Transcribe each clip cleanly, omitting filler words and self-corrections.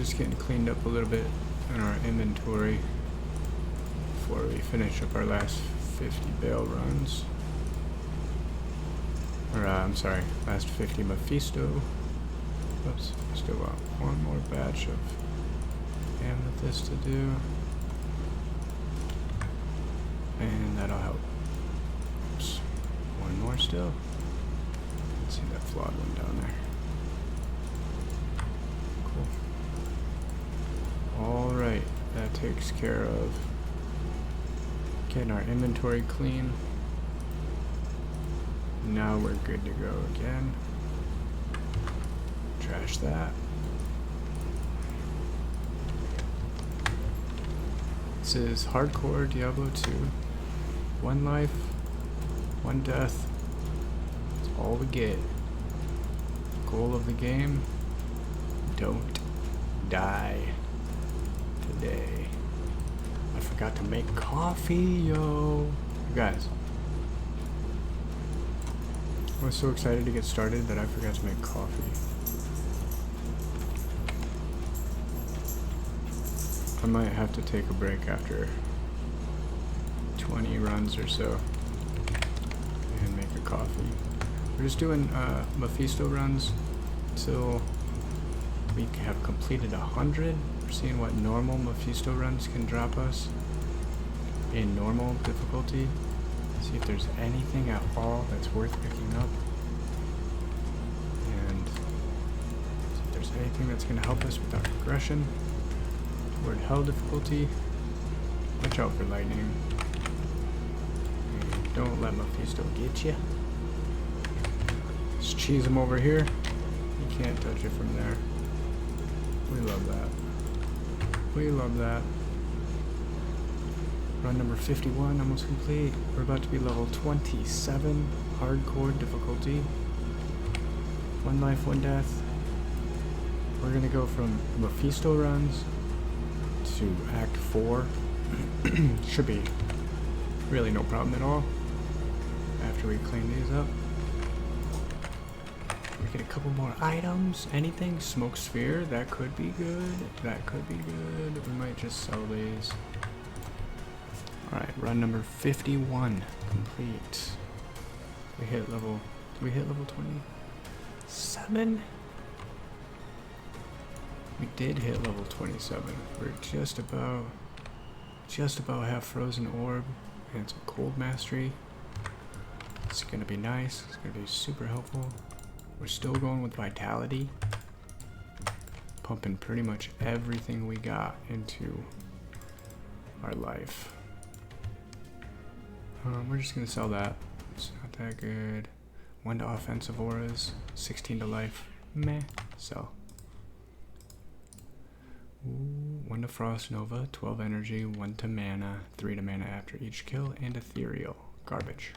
just getting cleaned up a little bit in our inventory before we finish up our last 50 bail runs. Or, I'm sorry, last 50 Mephisto. Oops, still got one more batch of amethyst to do. And that'll help. Oops, one more still. Let's see that flawed one down there. Cool. Alright, that takes care of getting our inventory clean. Now we're good to go again. Trash that. This is hardcore Diablo 2. 1 life, 1 death. That's all we get. Goal of the game: don't die today. I forgot to make coffee, yo. You guys, I was so excited to get started that I forgot to make coffee. I might have to take a break after 20 runs or so and make a coffee. We're just doing Mephisto runs until we have completed 100. We're seeing what normal Mephisto runs can drop us in normal difficulty. See if there's anything at all that's worth picking up, and see if there's anything that's going to help us with our progression toward hell difficulty. Watch out for lightning. And don't let Mephisto get you. Just cheese him over here. You can't touch it from there. We love that. We love that. Run number 51, almost complete. We're about to be level 27, hardcore difficulty. 1 life, 1 death. We're gonna go from Mephisto runs to Act 4. Should be really no problem at all after we clean these up. We get a couple more items. Anything? Smoke sphere, that could be good. That could be good. We might just sell these. Alright, run number 51 complete. We hit level, did we hit level 27? We did hit level 27. We're just about have frozen orb and some cold mastery. It's gonna be nice. It's gonna be super helpful. We're still going with vitality. Pumping pretty much everything we got into our life. We're just gonna sell that. It's not that good. 1 to offensive auras, 16 to life. Meh. Sell. Ooh, 1 to frost nova, 12 energy, 1 to mana, 3 to mana after each kill, and ethereal. Garbage.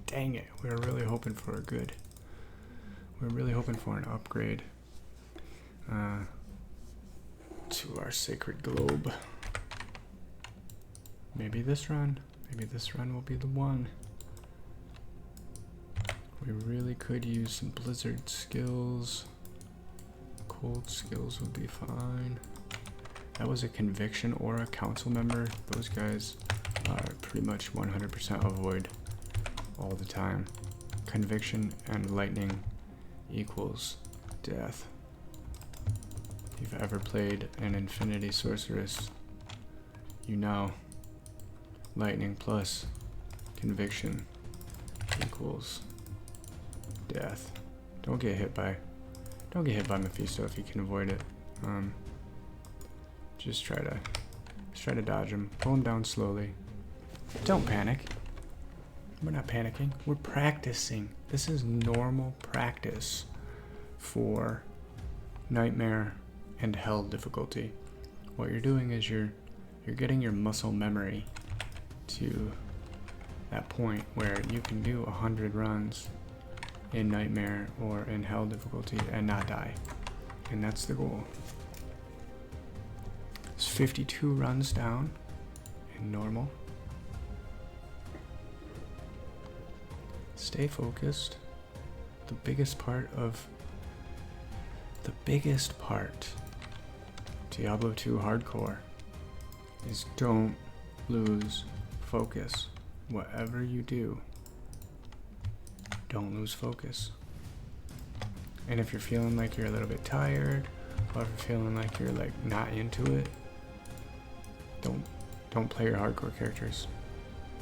Dang it. We were really hoping for a good. We were really hoping for an upgrade to our sacred globe. Maybe this run will be the one. We really could use some blizzard skills. Cold skills would be fine. That was a conviction or a council member. Those guys are pretty much 100% avoid all the time. Conviction and lightning equals death. If you've ever played an Infinity Sorceress, you know lightning plus conviction equals death. Don't get hit by Mephisto if you can avoid it. Just try to dodge him. Pull him down slowly. Don't panic. We're not panicking. We're practicing. This is normal practice for nightmare and hell difficulty. What you're doing is you're getting your muscle memory to that point where you can do 100 runs in nightmare or in hell difficulty and not die. And that's the goal. It's 52 runs down in normal. Stay focused. The biggest part of the biggest part, Diablo 2 hardcore, is don't lose focus. Whatever you do, don't lose focus. And if you're feeling like you're a little bit tired, or if you're feeling like you're like not into it, don't play your hardcore characters.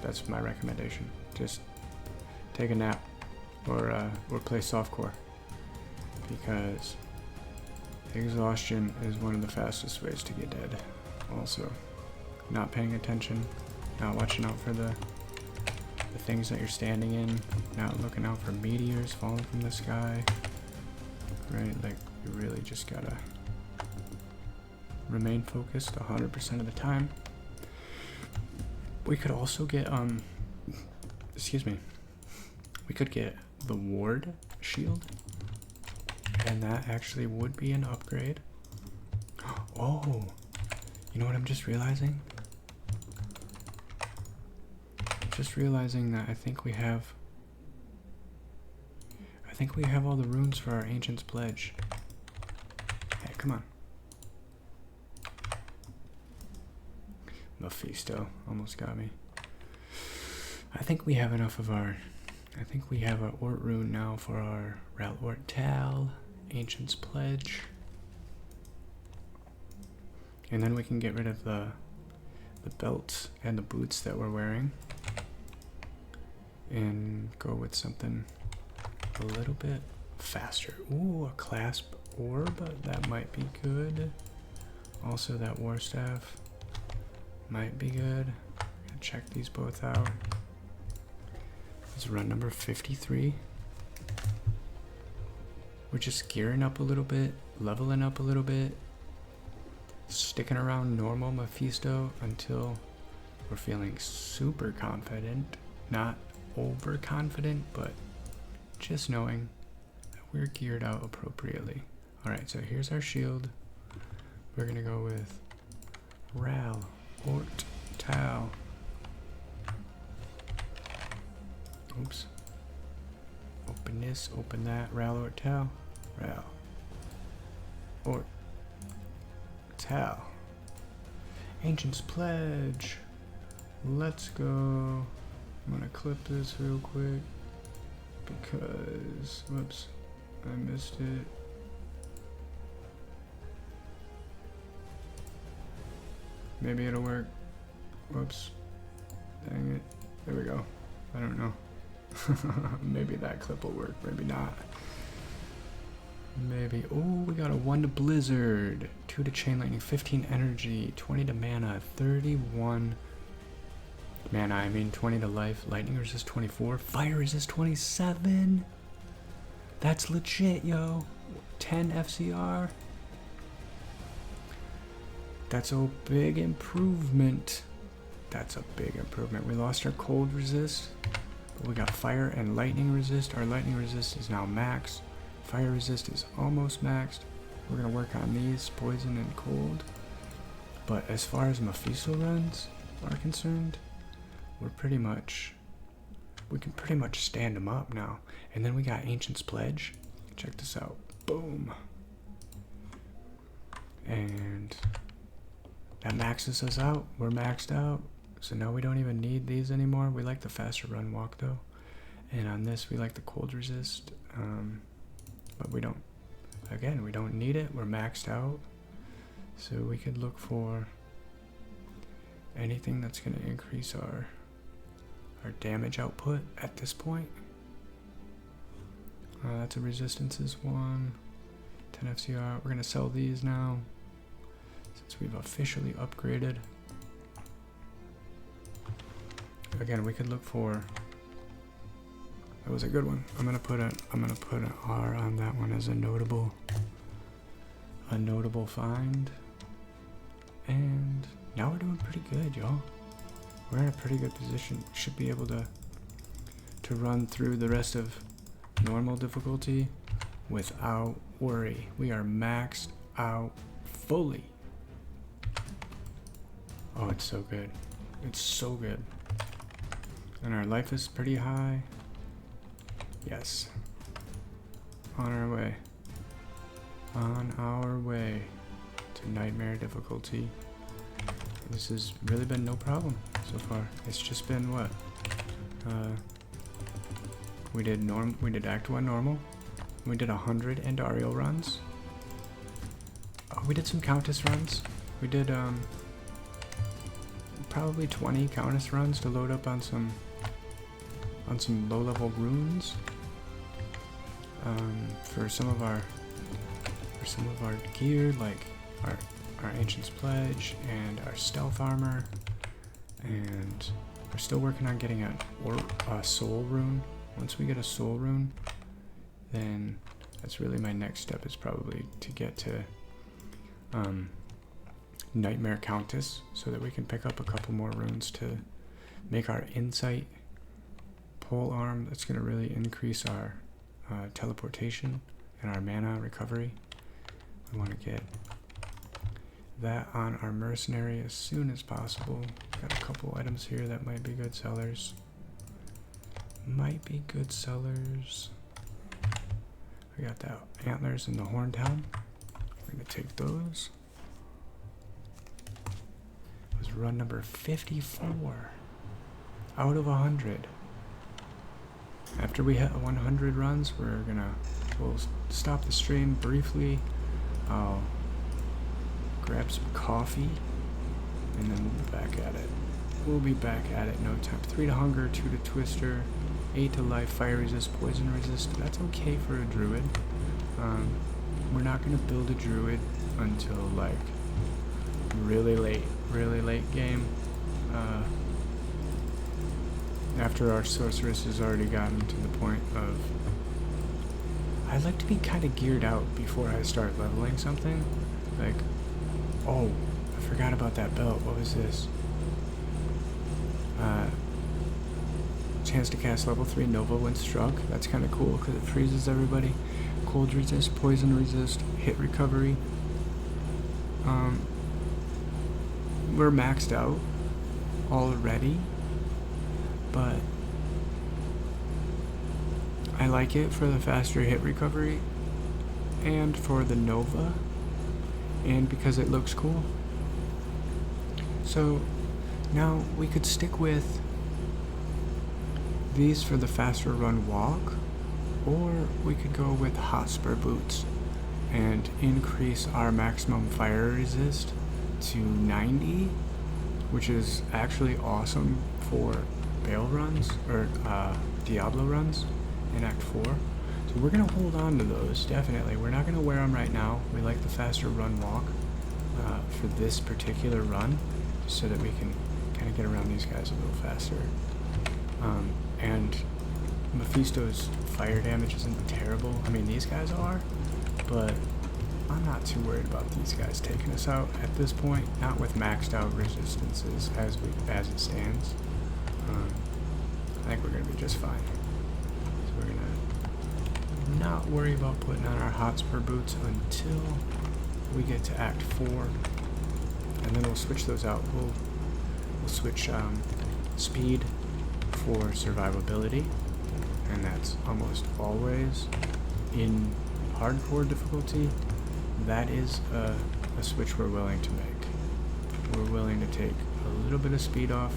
That's my recommendation. Just take a nap or play softcore, because exhaustion is one of the fastest ways to get dead. Also, not paying attention, not watching out for the things that you're standing in, not looking out for meteors falling from the sky, right? Like, you really just gotta remain focused 100% of the time. We could also get, we could get the ward shield, and that actually would be an upgrade. Oh, you know what I'm just realizing? I'm just realizing that I think we have all the runes for our Ancient's Pledge. Hey, come on. Mephisto almost got me. I think we have enough of our... I think we have our Ort rune now for our Ralort Tal, Ancient's Pledge. And then we can get rid of the belts and the boots that we're wearing, and go with something a little bit faster. Ooh, a clasp orb, that might be good. Also, that war staff might be good. Check these both out. This is run number 53. We're just gearing up a little bit, leveling up a little bit, sticking around normal Mephisto until we're feeling super confident. Not overconfident, but just knowing that we're geared out appropriately. Alright, so here's our shield. We're gonna go with Ralort Tal. Oops. Open this, open that. Ralort Tal. Ralort Tal. Ancient's Pledge. Let's go. I'm gonna clip this real quick because, whoops, I missed it. Maybe it'll work. Whoops. Dang it. There we go. I don't know. Maybe that clip will work, maybe not. Maybe. Oh, we got a 1 to Blizzard, 2 to Chain Lightning, 15 energy, 20 to mana, 31 mana, I mean 20 to life, lightning resist 24, fire resist 27. That's legit, yo. 10 FCR. That's a big improvement. That's a big improvement. We lost our cold resist, but we got fire and lightning resist. Our lightning resist is now maxed. Fire resist is almost maxed. We're gonna work on these, poison and cold. But as far as Mephisto runs are concerned, we can pretty much stand them up now. And then we got Ancient's Pledge. Check this out. Boom. And that maxes us out. We're maxed out. So now we don't even need these anymore. We like the faster run walk though. And on this we like the cold resist. But we don't, again, we don't need it. We're maxed out. So we could look for anything that's going to increase our damage output at this point. That's a resistances one. 10 FCR. We're going to sell these now since we've officially upgraded. Again, we could look for... That was a good one. I'm gonna put an R on that one as a notable find. And now we're doing pretty good, y'all. We're in a pretty good position. Should be able to run through the rest of normal difficulty without worry. We are maxed out fully. Oh, it's so good. It's so good. And our life is pretty high. Yes. On our way. On our way to nightmare difficulty. This has really been no problem so far. It's just been what? We did Act 1 normal. We did 100 Endario runs. Oh, we did some Countess runs. We did probably 20 Countess runs to load up on some low-level runes. For some of our gear, like our Ancient's Pledge and our Stealth Armor, and we're still working on getting a Soul Rune. Once we get a Soul Rune, then that's really my next step, is probably to get to Nightmare Countess, so that we can pick up a couple more runes to make our Insight pole arm. That's going to really increase our teleportation and our mana recovery. We want to get that on our mercenary as soon as possible. Got a couple items here that might be good sellers. We got the antlers and the horned helm. We're going to take those. It was run number 54 out of 100. After we hit 100 runs, we'll stop the stream briefly. I'll grab some coffee, and then we'll be back at it. We'll be back at it in no time. 3 to hunger, 2 to twister, 8 to life, fire resist, poison resist. That's okay for a druid. We're not going to build a druid until like really late game. After our sorceress has already gotten to the point of, I like to be kind of geared out before I start leveling something. Like, oh, I forgot about that belt. What was this? Chance to cast level 3 Nova when struck. That's kind of cool because it freezes everybody. Cold resist, poison resist, hit recovery. We're maxed out already, but I like it for the faster hit recovery and for the Nova, and because it looks cool. So now we could stick with these for the faster run walk, or we could go with Hotspur boots and increase our maximum fire resist to 90, which is actually awesome for Bale runs, or Diablo runs in Act 4. So we're going to hold on to those, definitely. We're not going to wear them right now. We like the faster run walk for this particular run, just so that we can kind of get around these guys a little faster. And Mephisto's fire damage isn't terrible. I mean, these guys are, but I'm not too worried about these guys taking us out at this point. Not with maxed out resistances as it stands. I think we're gonna be just fine. So we're gonna not worry about putting on our Hotspur boots until we get to Act 4, and then we'll switch those out. We'll switch speed for survivability, and that's almost always in hardcore difficulty. That is a switch we're willing to make. We're willing to take a little bit of speed off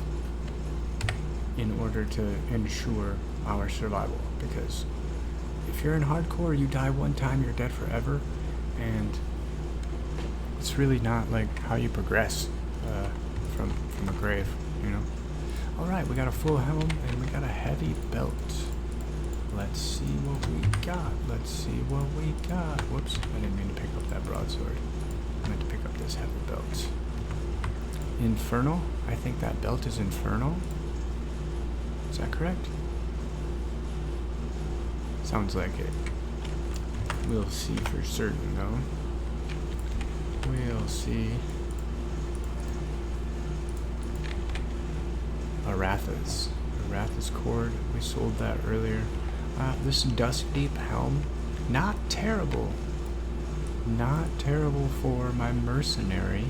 in order to ensure our survival, because if you're in hardcore, you die one time, you're dead forever, and it's really not like how you progress from a grave, you know. Alright, we got a full helm and we got a heavy belt. Let's see what we got. Whoops, I didn't mean to pick up that broadsword. I meant to pick up this heavy belt. Infernal? I think that belt is infernal. Is that correct? Sounds like it. We'll see for certain though. We'll see. Arathas cord. We sold that earlier. This Dusk Deep helm, not terrible. Not terrible for my mercenary.